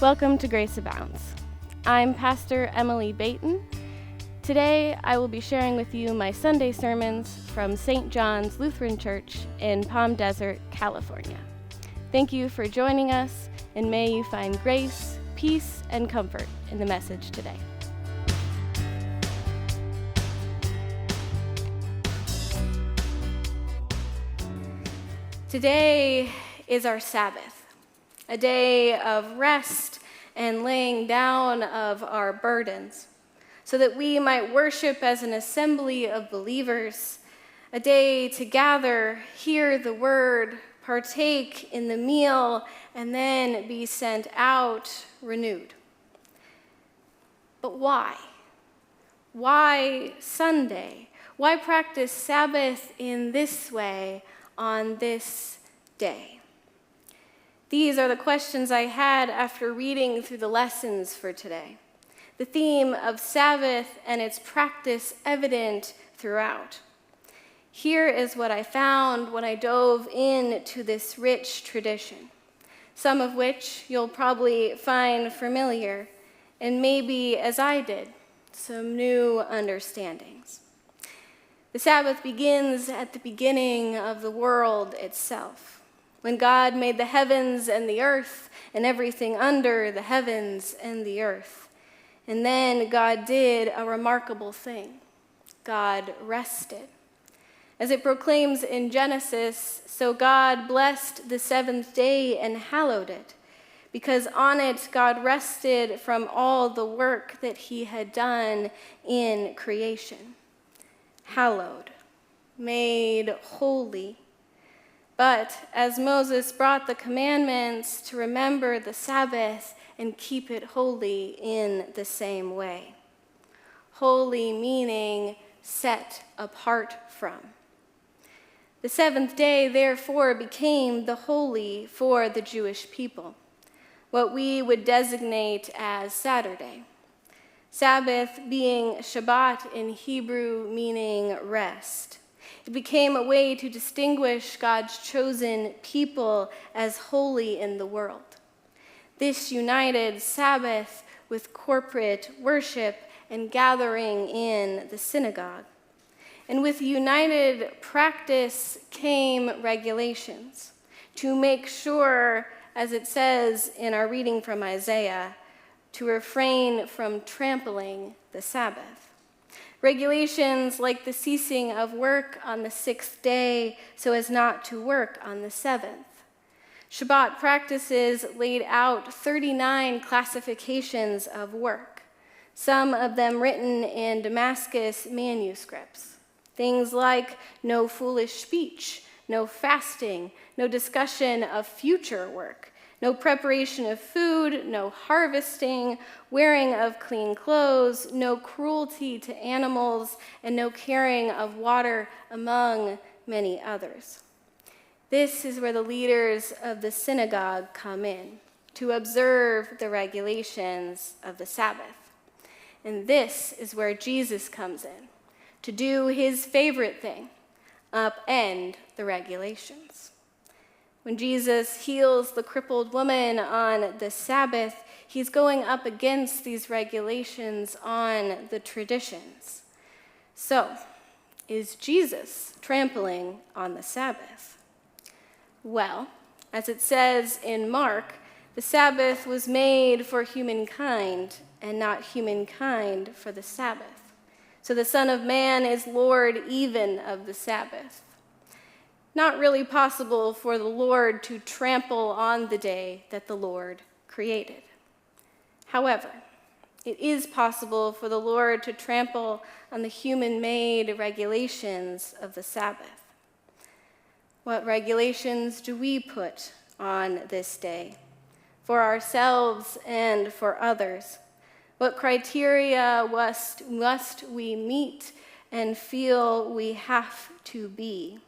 Welcome to Grace Abounds. I'm Pastor Emily Baton. Today, I will be sharing with you my Sunday sermons from St. John's Lutheran Church in Palm Desert, California. Thank you for joining us, and may you find grace, peace, and comfort in the message today. Today is our Sabbath, a day of rest and laying down of our burdens, so that we might worship as an assembly of believers, a day to gather, hear the word, partake in the meal, and then be sent out renewed. But why? Why Sunday? Why practice Sabbath in this way on this day? These are the questions I had after reading through the lessons for today. The theme of Sabbath and its practice evident throughout. Here is what I found when I dove into this rich tradition, some of which you'll probably find familiar, and maybe, as I did, some new understandings. The Sabbath begins at the beginning of the world itself, when God made the heavens and the earth and everything under the heavens and the earth. And then God did a remarkable thing. God rested. As it proclaims in Genesis, so God blessed the seventh day and hallowed it, because on it God rested from all the work that he had done in creation. Hallowed, made holy. But as Moses brought the commandments to remember the Sabbath and keep it holy in the same way. Holy meaning set apart from. The seventh day, therefore, became the holy for the Jewish people, what we would designate as Saturday. Sabbath being Shabbat in Hebrew, meaning rest. It became a way to distinguish God's chosen people as holy in the world. This united Sabbath with corporate worship and gathering in the synagogue. And with united practice came regulations to make sure, as it says in our reading from Isaiah, to refrain from trampling the Sabbath. Regulations like the ceasing of work on the sixth day so as not to work on the seventh. Shabbat practices laid out 39 classifications of work, some of them written in Damascus manuscripts. Things like no foolish speech, no fasting, no discussion of future work, no preparation of food, no harvesting, wearing of clean clothes, no cruelty to animals, and no carrying of water, among many others. This is where the leaders of the synagogue come in, to observe the regulations of the Sabbath. And this is where Jesus comes in, to do his favorite thing, upend the regulations. When Jesus heals the crippled woman on the Sabbath, he's going up against these regulations on the traditions. So, is Jesus trampling on the Sabbath? Well, as it says in Mark, the Sabbath was made for humankind and not humankind for the Sabbath. So the Son of Man is Lord even of the Sabbath. Not really possible for the Lord to trample on the day that the Lord created. However, it is possible for the Lord to trample on the human-made regulations of the Sabbath. What regulations do we put on this day for ourselves and for others? What criteria must we meet and feel we have to be?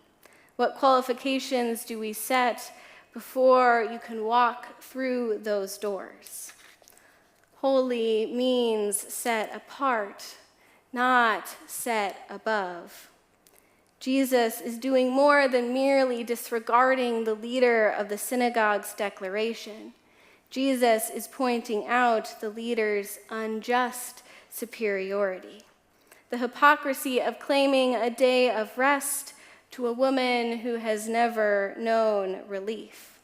What qualifications do we set before you can walk through those doors? Holy means set apart, not set above. Jesus is doing more than merely disregarding the leader of the synagogue's declaration. Jesus is pointing out the leader's unjust superiority, the hypocrisy of claiming a day of rest to a woman who has never known relief.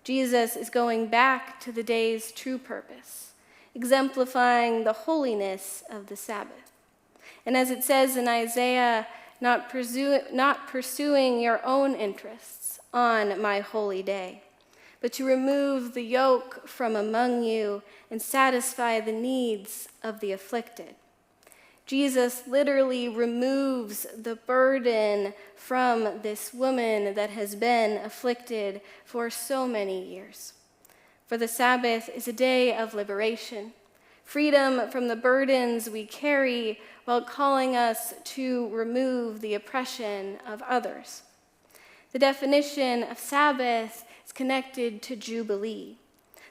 Jesus is going back to the day's true purpose, exemplifying the holiness of the Sabbath. And as it says in Isaiah, not pursuing your own interests on my holy day, but to remove the yoke from among you and satisfy the needs of the afflicted. Jesus literally removes the burden from this woman that has been afflicted for so many years. For the Sabbath is a day of liberation, freedom from the burdens we carry while calling us to remove the oppression of others. The definition of Sabbath is connected to Jubilee,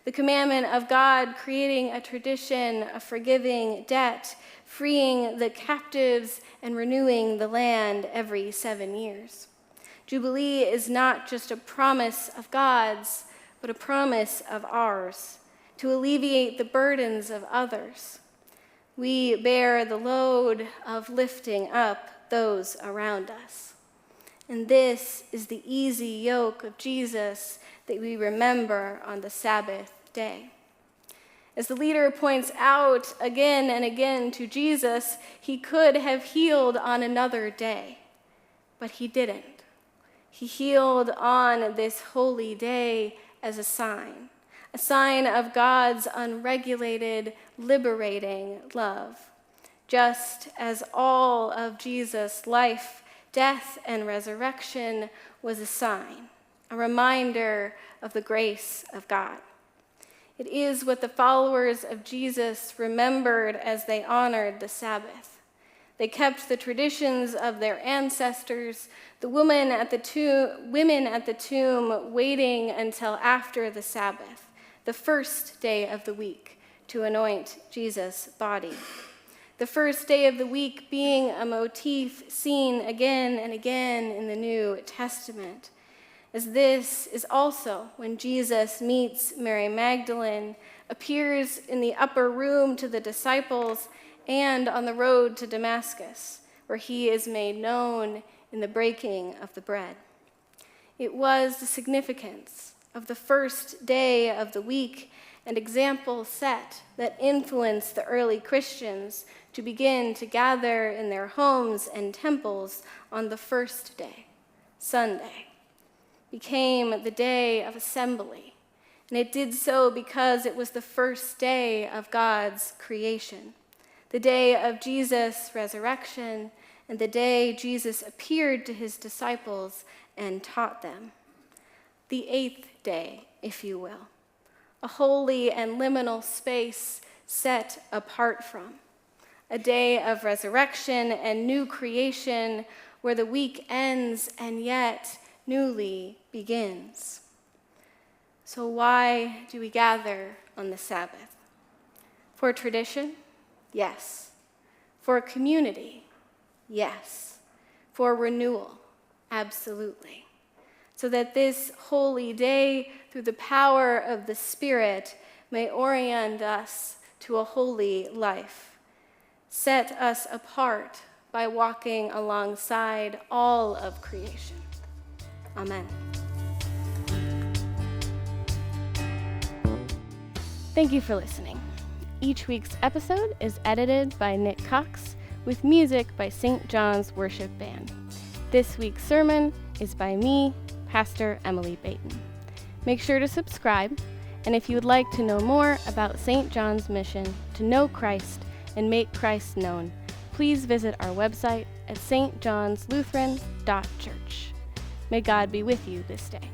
the commandment of God creating a tradition of forgiving debt, freeing the captives, and renewing the land every 7 years. Jubilee is not just a promise of God's, but a promise of ours, to alleviate the burdens of others. We bear the load of lifting up those around us. And this is the easy yoke of Jesus that we remember on the Sabbath day. As the leader points out again and again to Jesus, he could have healed on another day, but he didn't. He healed on this holy day as a sign of God's unregulated, liberating love, just as all of Jesus' life, death, and resurrection was a sign, a reminder of the grace of God. It is what the followers of Jesus remembered as they honored the Sabbath. They kept the traditions of their ancestors, the women at the tomb waiting until after the Sabbath, the first day of the week, to anoint Jesus' body. The first day of the week being a motif seen again and again in the New Testament, as this is also when Jesus meets Mary Magdalene, appears in the upper room to the disciples, and on the road to Damascus, where he is made known in the breaking of the bread. It was the significance of the first day of the week and example set that influenced the early Christians to begin to gather in their homes and temples on the first day, Sunday. Became the day of assembly, and it did so because it was the first day of God's creation, the day of Jesus' resurrection, and the day Jesus appeared to his disciples and taught them. The 8th day, if you will, a holy and liminal space set apart from, a day of resurrection and new creation where the week ends and yet newly begins. So why do we gather on the Sabbath? For tradition? Yes. For community? Yes. For renewal? Absolutely. So that this holy day, through the power of the Spirit, may orient us to a holy life, set us apart by walking alongside all of creation. Amen. Thank you for listening. Each week's episode is edited by Nick Cox with music by St. John's Worship Band. This week's sermon is by me, Pastor Emily Baton. Make sure to subscribe, and if you would like to know more about St. John's mission to know Christ and make Christ known, please visit our website at stjohnslutheran.church. May God be with you this day.